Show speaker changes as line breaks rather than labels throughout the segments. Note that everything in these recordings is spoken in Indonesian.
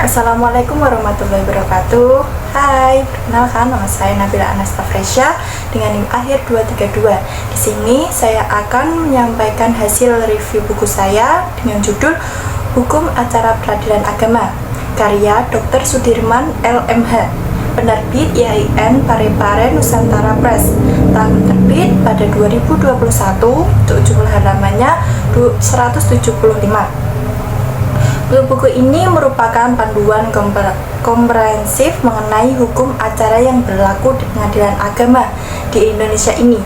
Assalamualaikum warahmatullahi wabarakatuh. Hai, perkenalkan nama saya Nabila Anastafresya dengan NIM akhir 232. Di sini saya akan menyampaikan hasil review buku saya dengan judul Hukum Acara Peradilan Agama karya Dr. Sudirman LMH, penerbit IAIN Parepare Nusantara Press, tahun terbit pada 2021, untuk jumlah halamannya 175. Buku ini merupakan panduan komprehensif mengenai hukum acara yang berlaku di pengadilan agama di Indonesia ini.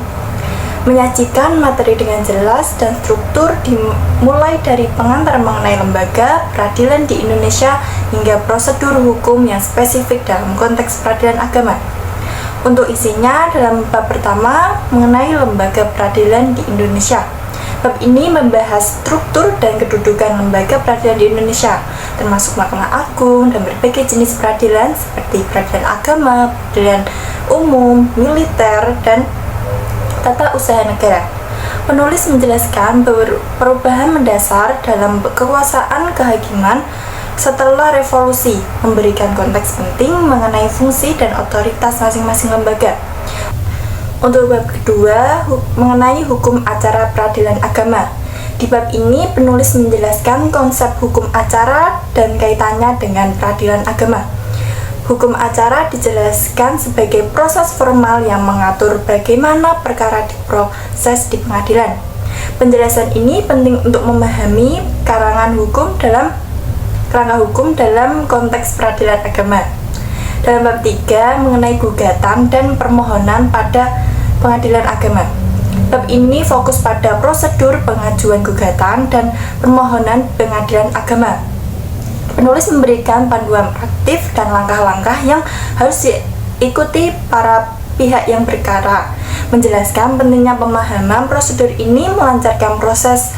Menyajikan materi dengan jelas dan struktur dimulai dari pengantar mengenai lembaga peradilan di Indonesia hingga prosedur hukum yang spesifik dalam konteks peradilan agama. Untuk isinya dalam bab pertama mengenai lembaga peradilan di Indonesia. Bab ini membahas struktur dan kedudukan lembaga peradilan di Indonesia, termasuk Mahkamah Agung dan berbagai jenis peradilan seperti peradilan agama, peradilan umum, militer, dan tata usaha negara. Penulis menjelaskan bahwa perubahan mendasar dalam kekuasaan kehakiman setelah revolusi memberikan konteks penting mengenai fungsi dan otoritas masing-masing lembaga. Untuk bab kedua, mengenai hukum acara peradilan agama. Di bab ini, penulis menjelaskan konsep hukum acara dan kaitannya dengan peradilan agama. Hukum acara dijelaskan sebagai proses formal yang mengatur bagaimana perkara diproses di pengadilan. Penjelasan ini penting untuk memahami kerangka hukum dalam konteks peradilan agama. Dalam bab 3 mengenai gugatan dan permohonan pada pengadilan agama. Bab ini fokus pada prosedur pengajuan gugatan dan permohonan pengadilan agama. Penulis memberikan panduan praktis dan langkah-langkah yang harus diikuti para pihak yang berkara. Menjelaskan pentingnya pemahaman prosedur ini melancarkan proses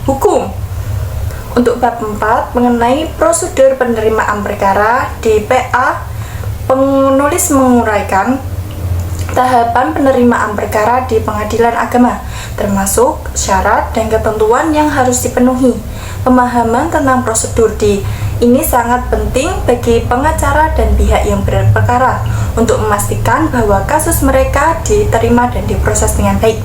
hukum. Untuk bab 4 mengenai prosedur penerimaan perkara di PA, penulis menguraikan tahapan penerimaan perkara di pengadilan agama, termasuk syarat dan ketentuan yang harus dipenuhi. Pemahaman tentang prosedur ini sangat penting bagi pengacara dan pihak yang berperkara untuk memastikan bahwa kasus mereka diterima dan diproses dengan baik.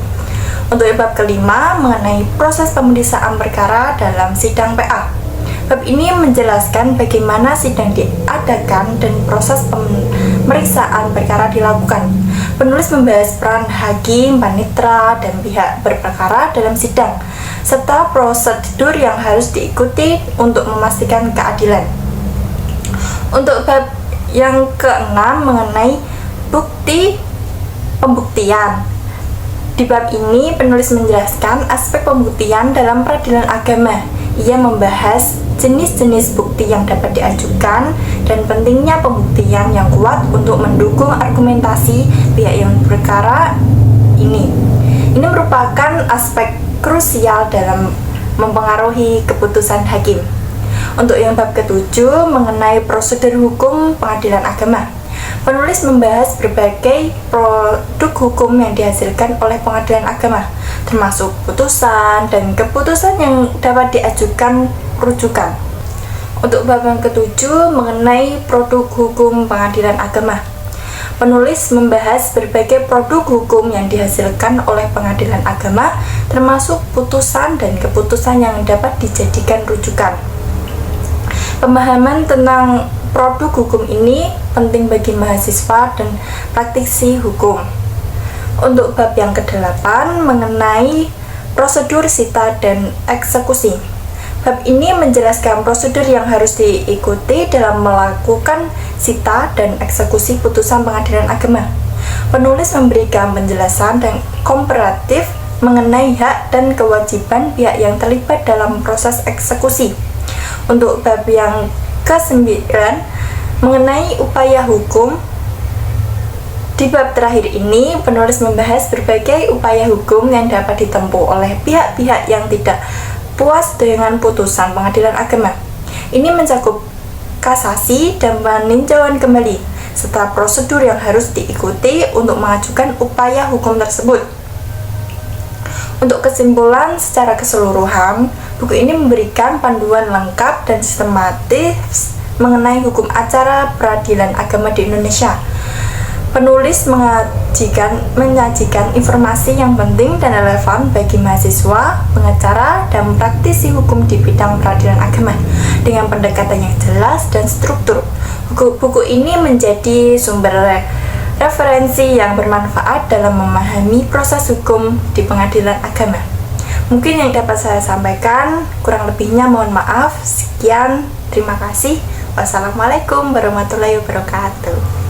Untuk bab kelima mengenai proses pemeriksaan perkara dalam sidang PA. Bab ini menjelaskan bagaimana sidang diadakan dan proses pemeriksaan perkara dilakukan. Penulis membahas peran hakim, panitera, dan pihak berperkara dalam sidang, serta prosedur yang harus diikuti untuk memastikan keadilan. Untuk bab yang keenam mengenai pembuktian. Di bab ini, penulis menjelaskan aspek pembuktian dalam peradilan agama. Ia membahas jenis-jenis bukti yang dapat diajukan dan pentingnya pembuktian yang kuat untuk mendukung argumentasi pihak yang berperkara ini. Ini merupakan aspek krusial dalam mempengaruhi keputusan hakim. Untuk yang bab ketujuh mengenai prosedur hukum pengadilan agama. Penulis membahas berbagai produk hukum yang dihasilkan oleh pengadilan agama, termasuk putusan dan keputusan yang dapat diajukan rujukan. Untuk bab yang ketujuh mengenai produk hukum pengadilan agama. Penulis membahas berbagai produk hukum yang dihasilkan oleh pengadilan agama, termasuk putusan dan keputusan yang dapat dijadikan rujukan. Pemahaman tentang produk hukum ini penting bagi mahasiswa dan praktisi hukum. Untuk bab yang ke-8 mengenai prosedur sita dan eksekusi. Bab ini menjelaskan prosedur yang harus diikuti dalam melakukan sita dan eksekusi putusan pengadilan agama. Penulis memberikan penjelasan dan komparatif mengenai hak dan kewajiban pihak yang terlibat dalam proses eksekusi. Untuk bab yang ke-9 mengenai upaya hukum. Di bab terakhir ini, penulis membahas berbagai upaya hukum yang dapat ditempuh oleh pihak-pihak yang tidak puas dengan putusan pengadilan agama. Ini mencakup kasasi dan peninjauan kembali, serta prosedur yang harus diikuti untuk mengajukan upaya hukum tersebut. Untuk kesimpulan secara keseluruhan, buku ini memberikan panduan lengkap dan sistematis mengenai hukum acara peradilan agama di Indonesia. Penulis menyajikan informasi yang penting dan relevan bagi mahasiswa, pengacara, dan praktisi hukum di bidang peradilan agama dengan pendekatan yang jelas dan struktur. Buku ini menjadi sumber referensi yang bermanfaat dalam memahami proses hukum di pengadilan agama. Mungkin yang dapat saya sampaikan, kurang lebihnya mohon maaf. Sekian, terima kasih. Wassalamualaikum warahmatullahi wabarakatuh.